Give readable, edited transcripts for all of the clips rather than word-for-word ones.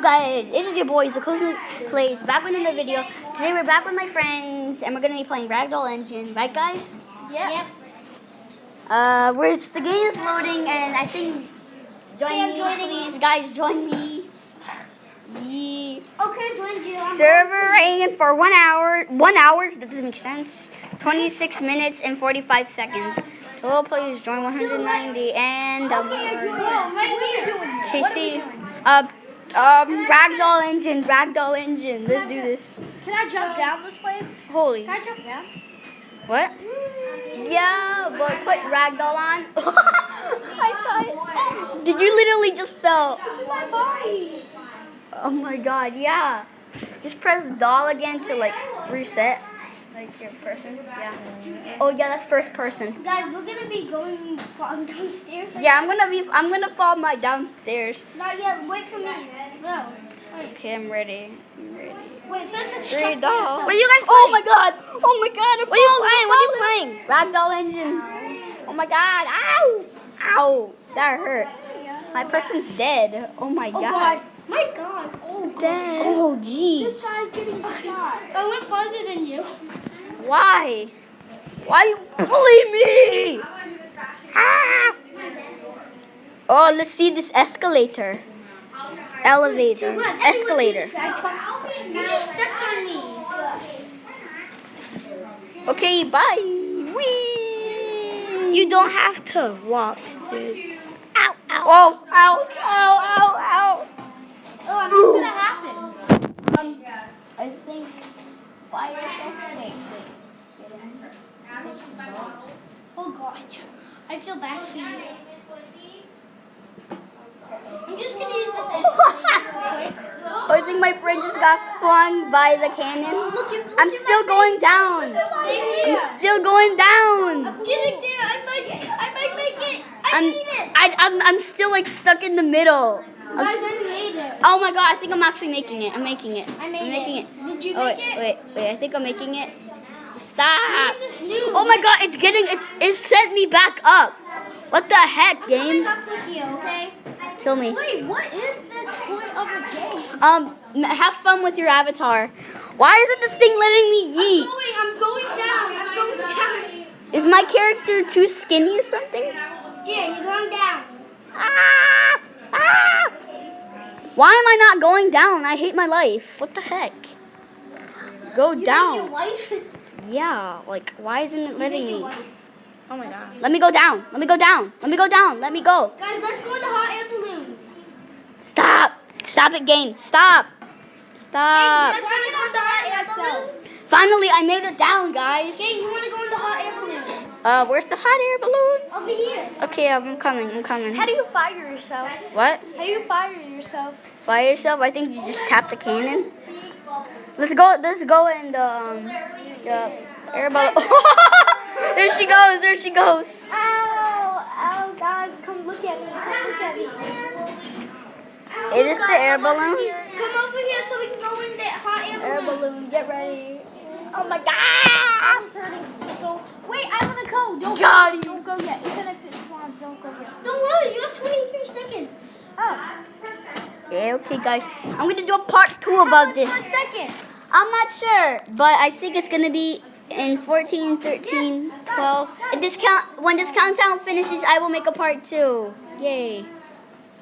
Guys, it is your boys, the Cosmic Plays, back with another video. Today we're back with my friends, and we're going to be playing Ragdoll Engine, right guys? Yep. The game is loading, and I think, join me, please, guys, join me. Okay, join you. Server rating for 1 hour, that doesn't make sense, 26 minutes and 45 seconds. Total players join 190, and, KC, Ragdoll Engine, let's do this. Can I jump down this place? Holy. Can I jump down? What? Yeah, but put Ragdoll on. I saw it. Did you literally just fell? My body. Oh my god, yeah. Just press doll again to like reset. Like your person. Yeah. Oh yeah, that's first person. Guys, we're gonna be going downstairs. Yeah, I'm gonna fall my downstairs. Not yet. Wait for me. No. Wait. Okay, I'm ready. Wait, first let's Three check doll. ourselves. What are you guys? Oh my god! Oh my god! What are you playing? Ragdoll Engine. Oh my god! Ow! Ow! That hurt. My person's dead. Oh my Oh god. god. My god. Oh god. Dead. Oh jeez. This guy's getting shot. I went farther than you. Why? Why you bully me? Ah! Oh, let's see this escalator. Elevator. Escalator. You just stepped on me. Okay, bye. Whee! You don't have to walk, dude. Ow, ow. Oh, ow, ow, ow, ow. Oh, I'm not gonna happen. I think fire. Wait. Oh god. I feel bad for you. I'm just gonna use this I think my friend just got flung by the cannon. I'm still going down. I'm still going down. I'm getting there. I might make it. I made it. I'm still like stuck in the middle. Guys, I made it. Oh my god, I think I'm actually making it. I'm making it. I made I'm making it. Did you Oh, make it? wait. I think I'm making it. Stop. This noob. Oh my god, it sent me back up. What the heck, game? I'm coming up with you, okay? Kill me. Wait, what is this point of a game? Have fun with your avatar. Why isn't this thing letting me yeet? I'm going down. Is my character too skinny or something? Yeah, you're going down. Ah! Ah! Why am I not going down? I hate my life. What the heck? Go You down. hate your wife? Yeah, like, why isn't it letting You hate me? your wife. Oh my god. Let me go down. Let me go down. Let me go down. Let me go. Guys, let's go in the hot air balloon. Stop. Stop it, game. Stop. Stop. Hey, you guys want to go in the hot air balloon? Finally, I made it down, guys. Hey, you want to go in the hot air balloon? Where's the hot air balloon? Over here. Okay, I'm coming. How do you fire yourself? What? How do you fire yourself? Fire yourself? I think you just tap the cannon. Let's go and the air balloon. There she goes. Ow, guys, come look at me. Is this the air balloon? Come over here so we can go in the hot air balloon. Get ready. Oh my god. I was hurting so. Wait, I want to go. Don't go yet. Even if it swans, don't go yet. Don't worry, you have 23 seconds. Oh. Yeah, okay, guys. I'm gonna do a part 2 about this. 1 second. I'm not sure, but I think it's gonna be in 14, 13, 12. When this countdown finishes, I will make a part 2. Yay!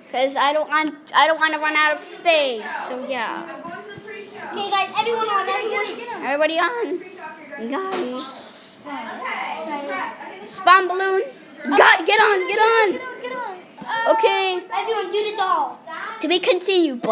Because I don't want to run out of space. So yeah. Okay, guys, everyone on. Everybody on. Guys. Spawn balloon. Get on. Get on. Okay. Everyone, do the doll. To be continued.